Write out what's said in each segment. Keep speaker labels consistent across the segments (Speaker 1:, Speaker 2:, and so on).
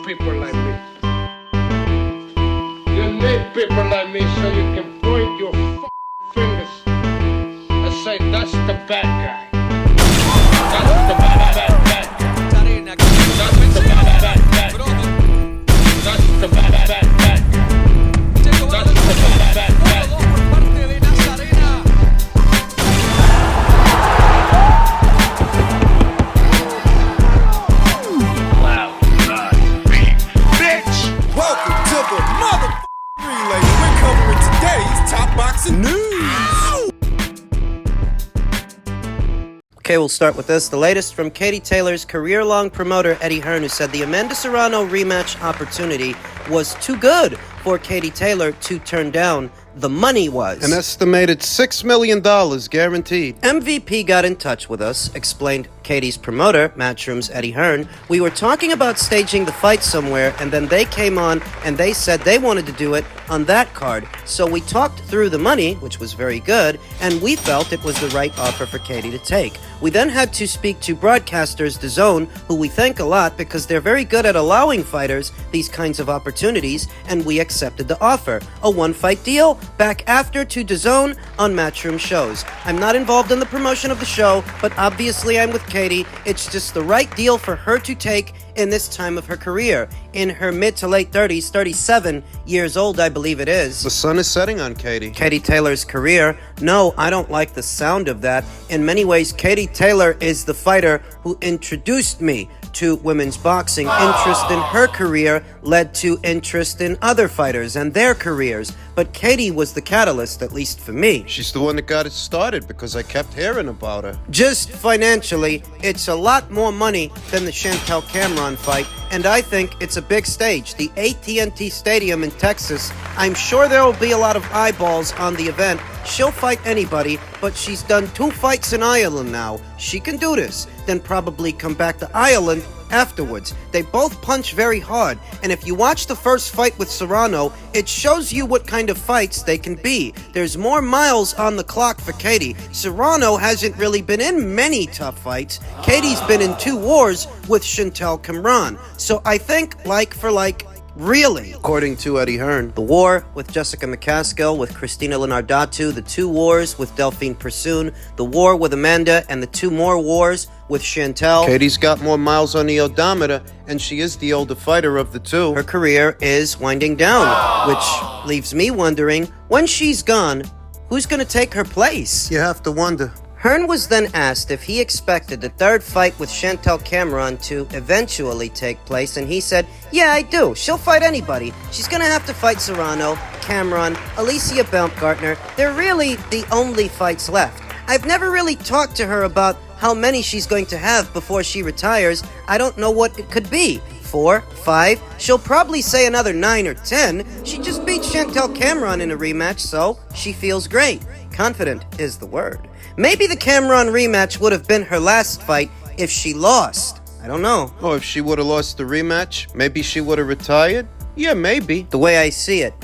Speaker 1: people like me. You need people like me so you can point your fingers and say, that's the bad guy. That's the bad guy. That's the bad guy. That's the bad guy. That's the bad guy.
Speaker 2: Okay, we'll start with this. The latest from Katie Taylor's career-long promoter, Eddie Hearn, who said the Amanda Serrano rematch opportunity was too good for Katie Taylor to turn down. The money was
Speaker 3: an estimated $6 million guaranteed.
Speaker 2: MVP got in touch with us, explained Katie's promoter, Matchroom's Eddie Hearn. We were talking about staging the fight somewhere, and then they came on and they said they wanted to do it on that card. So we talked through the money, which was very good, and we felt it was the right offer for Katie to take. We then had to speak to broadcasters, DAZN, who we thank a lot because they're very good at allowing fighters these kinds of opportunities, and we accepted the offer. A one-fight deal, back after to DAZN on Matchroom shows. I'm not involved in the promotion of the show, but obviously I'm with Katie. It's just the right deal for her to take in this time of her career. In her mid to late 30s, 37 years old, I believe it is.
Speaker 3: The sun is setting on Katie.
Speaker 2: Katie Taylor's career. No, I don't like the sound of that. In many ways, Katie Taylor is the fighter who introduced me to women's boxing. Interest in her career led to interest in other fighters and their careers. But Katie was the catalyst, at least for me.
Speaker 3: She's the one that got it started because I kept hearing about her.
Speaker 2: Just financially, it's a lot more money than the Chantel Cameron fight, and I think it's a big stage. The AT&T Stadium in Texas, I'm sure there will be a lot of eyeballs on the event. She'll fight anybody, but she's done 2 fights in Ireland now. She can do this, then probably come back to Ireland afterwards. They both punch very hard, and if you watch the first fight with Serrano, it shows you what kind of fights they can be. There's more miles on the clock for Katie. Serrano hasn't really been in many tough fights. Katie's been in 2 wars with Chantel Cameron. So I think, like for like, really,
Speaker 3: according to Eddie Hearn,
Speaker 2: the war with Jessica McCaskill, with Christina Lenardatu, the 2 wars with Delphine Persoon, the war with Amanda, and the 2 more wars with Chantel.
Speaker 3: Katie's got more miles on the odometer, and she is the older fighter of the 2.
Speaker 2: Her career is winding down, which leaves me wondering, when she's gone, who's going to take her place?
Speaker 3: You have to wonder.
Speaker 2: Hearn was then asked if he expected the 3rd fight with Chantel Cameron to eventually take place, and he said, yeah, I do. She'll fight anybody. She's going to have to fight Serrano, Cameron, Alicia Baumgartner. They're really the only fights left. I've never really talked to her about how many she's going to have before she retires. I don't know what it could be. 4, 5, she'll probably say another 9 or 10. She just beat Chantel Cameron in a rematch, so she feels great. Confident is the word. Maybe the Cameron rematch would have been her last fight if she lost. I don't know.
Speaker 3: Oh, if she would have lost the rematch, maybe she would have retired? Yeah, maybe.
Speaker 2: The way I see it,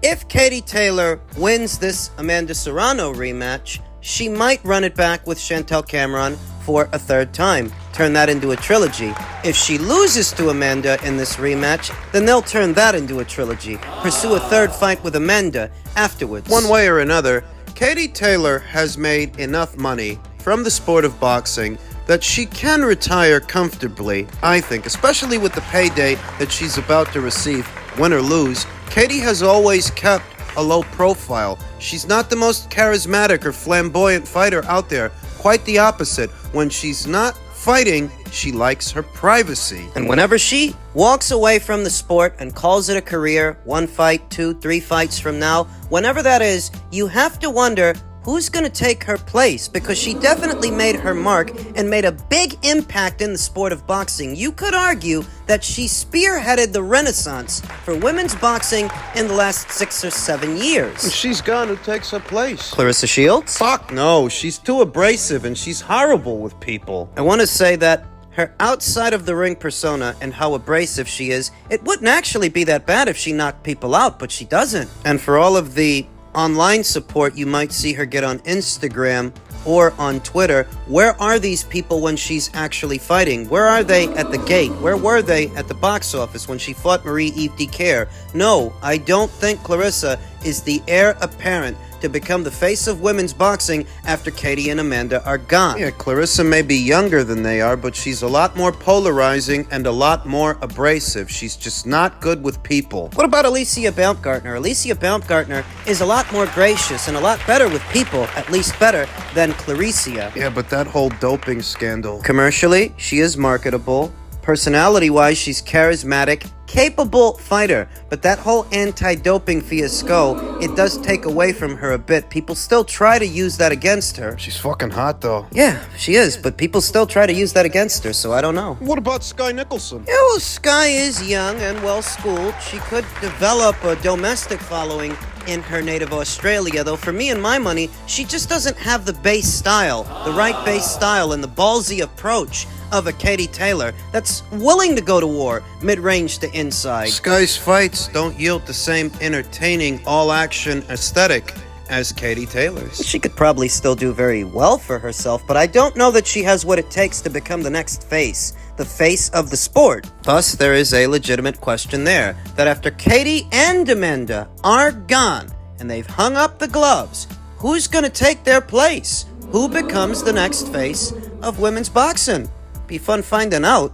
Speaker 2: if Katie Taylor wins this Amanda Serrano rematch, she might run it back with Chantel Cameron for a 3rd time. Turn that into a trilogy. If she loses to Amanda in this rematch, then they'll turn that into a trilogy. Pursue a 3rd fight with Amanda afterwards.
Speaker 3: One way or another, Katie Taylor has made enough money from the sport of boxing that she can retire comfortably, I think, especially with the payday that she's about to receive, win or lose. Katie has always kept a low profile. She's not the most charismatic or flamboyant fighter out there. Quite the opposite. When she's not fighting, she likes her privacy.
Speaker 2: And whenever she walks away from the sport and calls it a career, 1 fight, 2, 3 fights from now, whenever that is, you have to wonder who's going to take her place, because she definitely made her mark and made a big impact in the sport of boxing. You could argue that she spearheaded the renaissance for women's boxing in the last 6 or 7 years.
Speaker 3: When she's gone, who takes her place?
Speaker 2: Clarissa Shields?
Speaker 3: Fuck no, she's too abrasive and she's horrible with people.
Speaker 2: I want to say that her outside of the ring persona and how abrasive she is, it wouldn't actually be that bad if she knocked people out, but she doesn't. And for all of the online support you might see her get on Instagram or on Twitter. Where are these people when she's actually fighting? Where are they at the gate? Where were they at the box office when she fought Marie-Eve Dicaire? No, I don't think Clarissa is the heir apparent to become the face of women's boxing after Katie and Amanda are gone.
Speaker 3: Yeah, Clarissa may be younger than they are, but she's a lot more polarizing and a lot more abrasive. She's just not good with people.
Speaker 2: What about Alicia Baumgartner? Alicia Baumgartner is a lot more gracious and a lot better with people, at least better than Clarissa.
Speaker 3: Yeah, but that whole doping scandal.
Speaker 2: Commercially, she is marketable. Personality-wise, she's charismatic, capable fighter, but that whole anti-doping fiasco, it does take away from her a bit. People still try to use that against her.
Speaker 3: She's fucking hot, though.
Speaker 2: Yeah, she is, but people still try to use that against her, so I don't know.
Speaker 3: What about Sky Nicholson?
Speaker 2: Yeah, well, Sky is young and well-schooled. She could develop a domestic following in her native Australia, though for me and my money, she just doesn't have the base style, the right base style and the ballsy approach of a Katie Taylor that's willing to go to war, mid-range to inside.
Speaker 3: Sky's fights don't yield the same entertaining, all-action aesthetic as Katie Taylor's.
Speaker 2: She could probably still do very well for herself, but I don't know that she has what it takes to become the next face, the face of the sport. Thus, there is a legitimate question there, that after Katie and Amanda are gone, and they've hung up the gloves, who's gonna take their place? Who becomes the next face of women's boxing? Be fun finding out.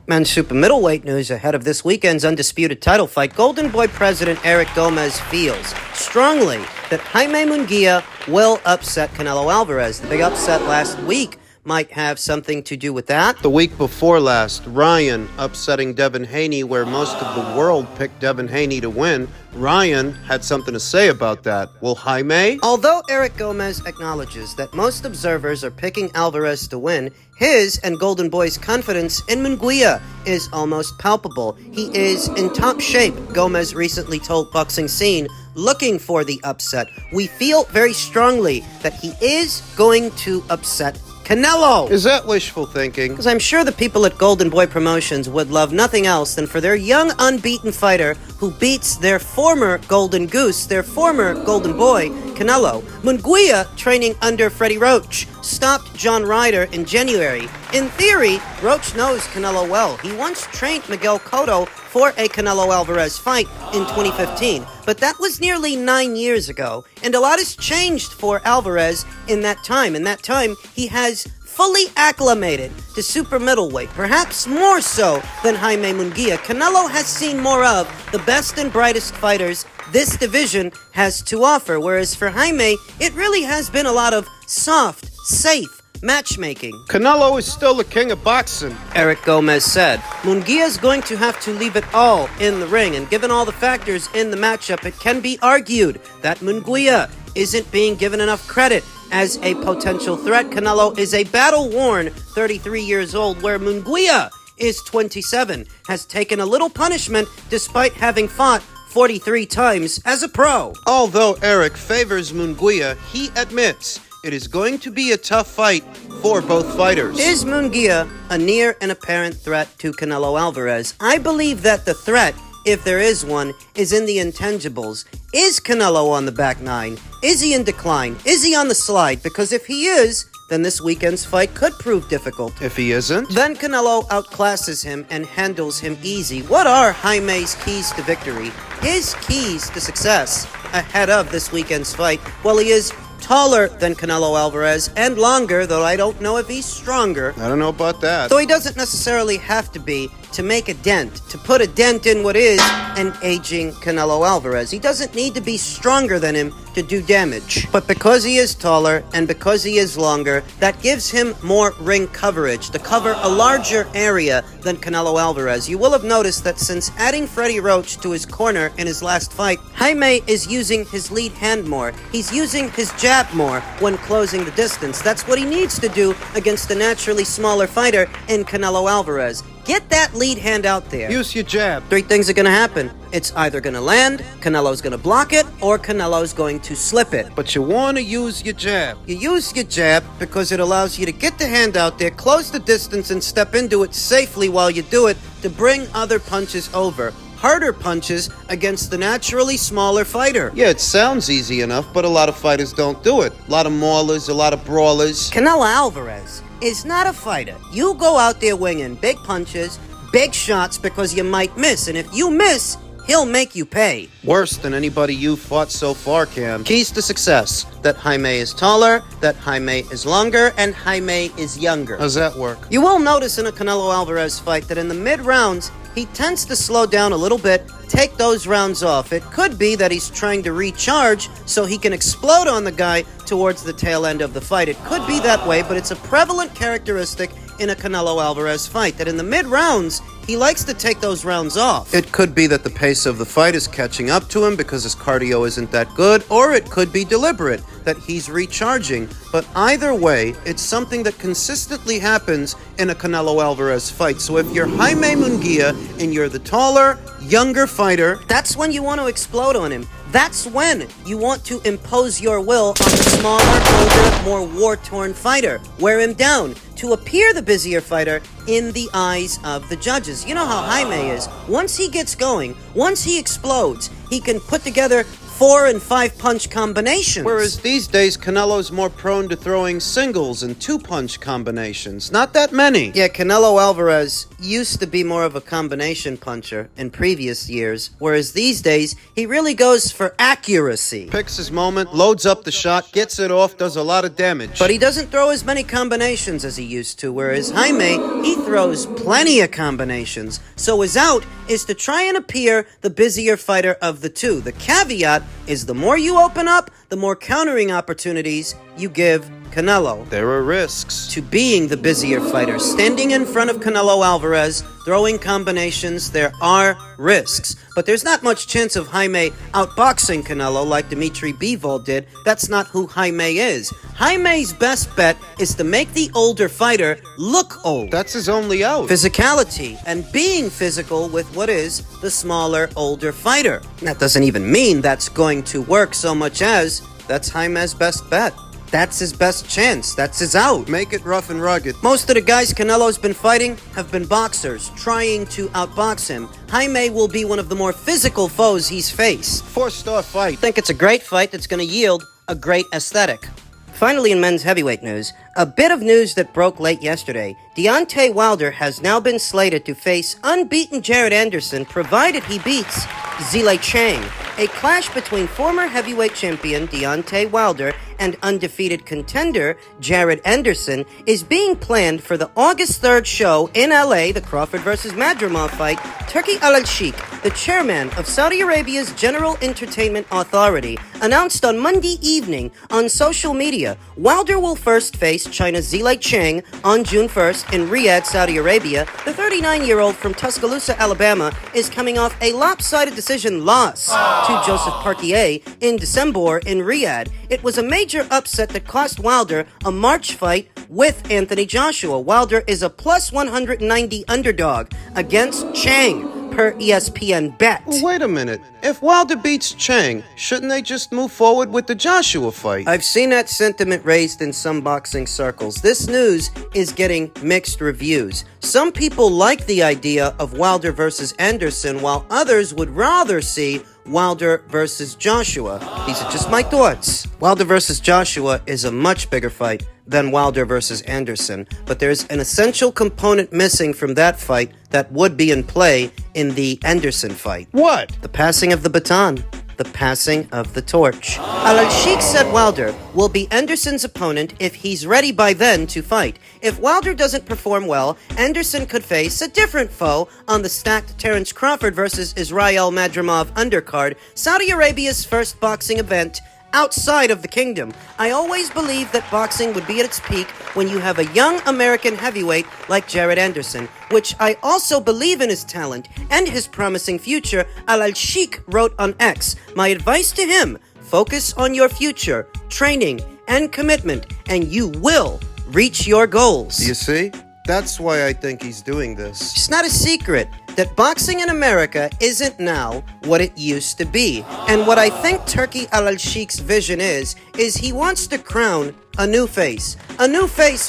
Speaker 2: Men's super middleweight news ahead of this weekend's undisputed title fight. Golden Boy president Eric Gomez feels strongly that Jaime Munguia will upset Canelo Alvarez. The big upset last week might have something to do with that.
Speaker 3: The week before last, Ryan upsetting Devin Haney, where most of the world picked Devin Haney to win. Ryan had something to say about that. Will Jaime?
Speaker 2: Although Eric Gomez acknowledges that most observers are picking Alvarez to win, his and Golden Boy's confidence in Munguia is almost palpable. He is in top shape, Gomez recently told Boxing Scene, looking for the upset. We feel very strongly that he is going to upset Canelo.
Speaker 3: Is that wishful thinking?
Speaker 2: Because I'm sure the people at Golden Boy Promotions would love nothing else than for their young unbeaten fighter who beats their former Golden Goose, their former Golden Boy, Canelo. Munguia, training under Freddie Roach, stopped John Ryder in January. In theory, Roach knows Canelo well. He once trained Miguel Cotto for a Canelo Alvarez fight in 2015. But that was nearly 9 years ago, and a lot has changed for Alvarez in that time. In that time, he has fully acclimated to super middleweight, perhaps more so than Jaime Munguia. Canelo has seen more of the best and brightest fighters this division has to offer, whereas for Jaime, it really has been a lot of soft, safe matchmaking.
Speaker 3: Canelo is still the king of boxing.
Speaker 2: Eric Gomez said, Munguia is going to have to leave it all in the ring, and given all the factors in the matchup, it can be argued that Munguia isn't being given enough credit as a potential threat. Canelo is a battle-worn 33 years old, where Munguia is 27, has taken a little punishment despite having fought 43 times as a pro.
Speaker 3: Although Eric favors Munguia, he admits it is going to be a tough fight for both fighters.
Speaker 2: Is Munguia a near and apparent threat to Canelo Alvarez? I believe that the threat, if there is one, is in the intangibles. Is Canelo on the back nine? Is he in decline? Is he on the slide? Because if he is, then this weekend's fight could prove difficult.
Speaker 3: If he isn't,
Speaker 2: then Canelo outclasses him and handles him easy. What are Jaime's keys to victory? His keys to success ahead of this weekend's fight? Well, he is taller than Canelo Alvarez and longer, though I don't know if he's stronger.
Speaker 3: I don't know about that.
Speaker 2: Though he doesn't necessarily have to be to make a dent, to put a dent in what is an aging Canelo Alvarez. He doesn't need to be stronger than him to do damage. But because he is taller and because he is longer, that gives him more ring coverage, to cover a larger area than Canelo Alvarez. You will have noticed that since adding Freddie Roach to his corner in his last fight, Jaime is using his lead hand more. He's using his jab more when closing the distance. That's what he needs to do against a naturally smaller fighter in Canelo Alvarez. Get that lead hand out there.
Speaker 3: Use your jab.
Speaker 2: Three things are going to happen. It's either going to land, Canelo's going to block it, or Canelo's going to slip it.
Speaker 3: But you want to use your jab.
Speaker 2: You use your jab because it allows you to get the hand out there, close the distance, and step into it safely while you do it to bring other punches over. harder punches against the naturally smaller fighter.
Speaker 3: Yeah, it sounds easy enough, but a lot of fighters don't do it. A lot of maulers, a lot of brawlers.
Speaker 2: Canelo Alvarez is not a fighter. You go out there winging big punches, big shots because you might miss, and if you miss, he'll make you pay.
Speaker 3: Worse than anybody you've fought so far, Cam.
Speaker 2: Keys to success: that Jaime is taller, that Jaime is longer, and Jaime is younger.
Speaker 3: How's that work?
Speaker 2: You will notice in a Canelo Alvarez fight that in the mid-rounds, he tends to slow down a little bit, take those rounds off. It could be that he's trying to recharge so he can explode on the guy towards the tail end of the fight. It could be that way, but it's a prevalent characteristic in a Canelo Alvarez fight, that in the mid-rounds, he likes to take those rounds off.
Speaker 3: It could be that the pace of the fight is catching up to him because his cardio isn't that good, or it could be deliberate, that he's recharging. But either way, it's something that consistently happens in a Canelo Alvarez fight. So if you're Jaime Munguia and you're the taller, younger fighter,
Speaker 2: that's when you want to explode on him. That's when you want to impose your will on the smaller, older, more war-torn fighter. Wear him down to appear the busier fighter in the eyes of the judges. You know how Jaime is. Once he gets going, once he explodes, he can put together 4 and 5 punch combinations.
Speaker 3: Whereas these days, Canelo's more prone to throwing singles and 2-punch combinations. Not that many.
Speaker 2: Yeah, Canelo Alvarez used to be more of a combination puncher in previous years, whereas these days, he really goes for accuracy.
Speaker 3: Picks his moment, loads up the shot, gets it off, does a lot of damage.
Speaker 2: But he doesn't throw as many combinations as he used to, whereas Jaime, he throws plenty of combinations. So his out is to try and appear the busier fighter of the two. The caveat is the more you open up, the more countering opportunities you give Canelo.
Speaker 3: There are risks
Speaker 2: to being the busier fighter. Standing in front of Canelo Alvarez, throwing combinations, there are risks. But there's not much chance of Jaime outboxing Canelo like Dimitri Bivol did. That's not who Jaime is. Jaime's best bet is to make the older fighter look old.
Speaker 3: That's his only out.
Speaker 2: Physicality and being physical with what is the smaller, older fighter. That doesn't even mean that's going to work so much as that's Jaime's best bet. That's his best chance. That's his out.
Speaker 3: Make it rough and rugged.
Speaker 2: Most of the guys Canelo's been fighting have been boxers, trying to outbox him. Jaime will be one of the more physical foes he's faced.
Speaker 3: 4-star fight.
Speaker 2: I think it's a great fight that's going to yield a great aesthetic. Finally, in men's heavyweight news, a bit of news that broke late yesterday. Deontay Wilder has now been slated to face unbeaten Jared Anderson, provided he beats Zhang Chang. A clash between former heavyweight champion Deontay Wilder and undefeated contender Jared Anderson is being planned for the August 3rd show in LA, the Crawford vs. Madrimov fight. Turki Al-Sheikh, the chairman of Saudi Arabia's General Entertainment Authority, announced on Monday evening on social media Wilder will first face China's Zhang Chang on June 1st in Riyadh, Saudi Arabia. The 39-year-old from Tuscaloosa, Alabama, is coming off a lopsided decision loss to Joseph Partier in December in Riyadh. It was a major upset that cost Wilder a March fight with Anthony Joshua. Wilder is a plus 190 underdog against Chang, per ESPN Bet.
Speaker 3: Well, wait a minute. If Wilder beats Chang, shouldn't they just move forward with the Joshua fight?
Speaker 2: I've seen that sentiment raised in some boxing circles. This news is getting mixed reviews. Some people like the idea of Wilder versus Anderson, while others would rather see Wilder versus Joshua. These are just my thoughts. Wilder versus Joshua is a much bigger fight than Wilder versus Anderson, but there's an essential component missing from that fight that would be in play in the Anderson fight.
Speaker 3: What?
Speaker 2: The passing of the baton. The passing of the torch. Al-Sheikh said Wilder will be Anderson's opponent if he's ready by then to fight. If Wilder doesn't perform well, Anderson could face a different foe on the stacked Terence Crawford versus Israel Madrimov undercard, Saudi Arabia's first boxing event outside of the kingdom. I always believed that boxing would be at its peak when you have a young American heavyweight like Jared Anderson, which I also believe in his talent and his promising future. Al-Sheikh wrote on X, my advice to him, focus on your future, training, and commitment, and you will reach your goals.
Speaker 3: You see? That's why I think he's doing this.
Speaker 2: It's not a secret that boxing in America isn't now what it used to be. And what I think Turki Al-Sheikh's vision is he wants to crown a new face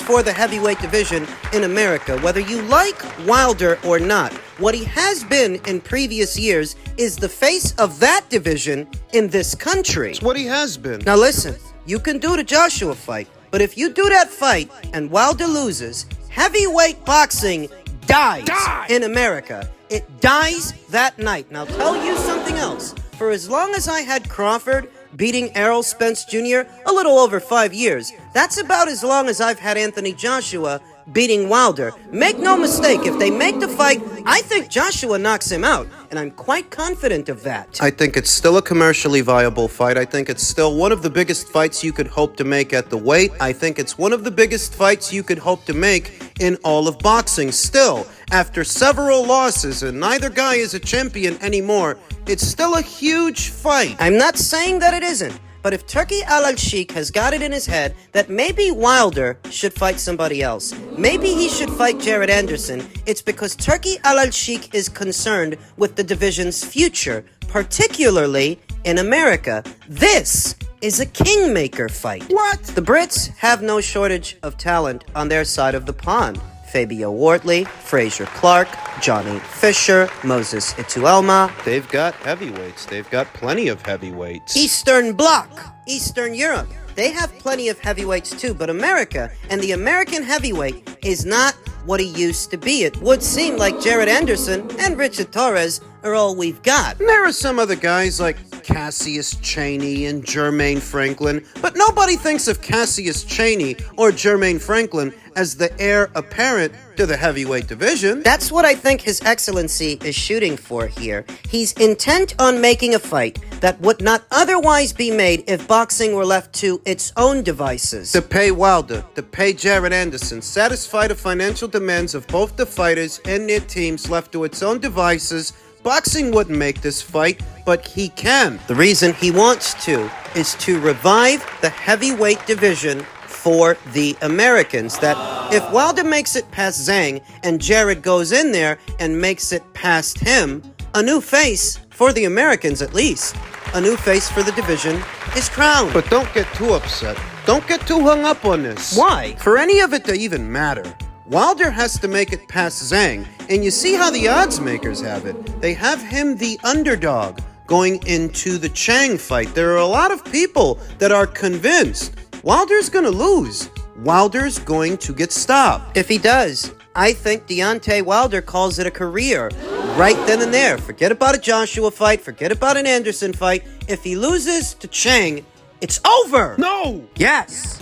Speaker 2: for the heavyweight division in America, whether you like Wilder or not. What he has been in previous years is the face of that division in this country.
Speaker 3: It's what he has been.
Speaker 2: Now listen, you can do the Joshua fight, but if you do that fight and Wilder loses, heavyweight boxing dies in America. It dies that night. Now, I'll tell you something else. For as long as I had Crawford beating Errol Spence Jr., a little over 5 years, that's about as long as I've had Anthony Joshua beating Wilder. Make no mistake, if they make the fight, I think Joshua knocks him out, and I'm quite confident of that.
Speaker 3: I think it's still a commercially viable fight. I think it's still one of the biggest fights you could hope to make at the weight. I think it's one of the biggest fights you could hope to make in all of boxing. Still, after several losses and neither guy is a champion anymore, it's still a huge fight.
Speaker 2: I'm not saying that it isn't. But if Turki Al-Sheikh has got it in his head that maybe Wilder should fight somebody else, maybe he should fight Jared Anderson, it's because Turki Al-Sheikh is concerned with the division's future, particularly in America. This is a kingmaker fight.
Speaker 3: What?
Speaker 2: The Brits have no shortage of talent on their side of the pond. Fabio Wortley, Fraser Clark, Johnny Fisher, Moses Ituelma.
Speaker 3: They've got heavyweights. They've got plenty of heavyweights.
Speaker 2: Eastern Bloc, Eastern Europe. They have plenty of heavyweights too, but America and the American heavyweight is not what he used to be. It would seem like Jared Anderson and Richard Torres are all we've got.
Speaker 3: And there are some other guys like Cassius Chaney and Jermaine Franklin, but nobody thinks of Cassius Chaney or Jermaine Franklin as the heir apparent to the heavyweight division.
Speaker 2: That's what I think His Excellency is shooting for here. He's intent on making a fight that would not otherwise be made if boxing were left to its own devices.
Speaker 3: To pay Wilder, to pay Jared Anderson, satisfy the financial demands of both the fighters and their teams left to its own devices, boxing wouldn't make this fight, but he can.
Speaker 2: The reason he wants to is to revive the heavyweight division for the Americans. That if Wilder makes it past Zhang and Jared goes in there and makes it past him, a new face for the Americans at least. A new face for the division is crowned.
Speaker 3: But don't get too upset. Don't get too hung up on this.
Speaker 2: Why?
Speaker 3: For any of it to even matter, Wilder has to make it past Zhang, and you see how the odds makers have it. They have him the underdog going into the Chang fight. There are a lot of people that are convinced Wilder's gonna lose. Wilder's going to get stopped.
Speaker 2: If he does, I think Deontay Wilder calls it a career right then and there. Forget about a Joshua fight, forget about an Anderson fight. If he loses to Chang, it's over.
Speaker 3: No!
Speaker 2: Yes,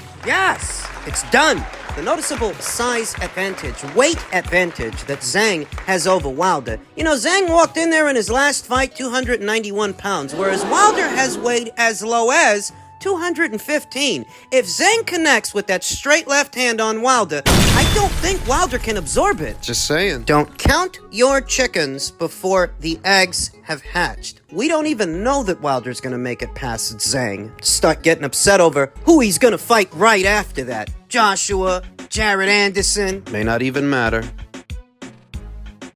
Speaker 2: it's done. The noticeable size advantage, weight advantage that Zhang has over Wilder. You know, Zhang walked in there in his last fight 291 pounds, whereas Wilder has weighed as low as 215. If Zhang connects with that straight left hand on Wilder, I don't think Wilder can absorb it.
Speaker 3: Just saying.
Speaker 2: Don't count your chickens before the eggs have hatched. We don't even know that Wilder's gonna make it past Zhang. Start getting upset over who he's gonna fight right after that. Joshua, Jared Anderson.
Speaker 3: May not even matter.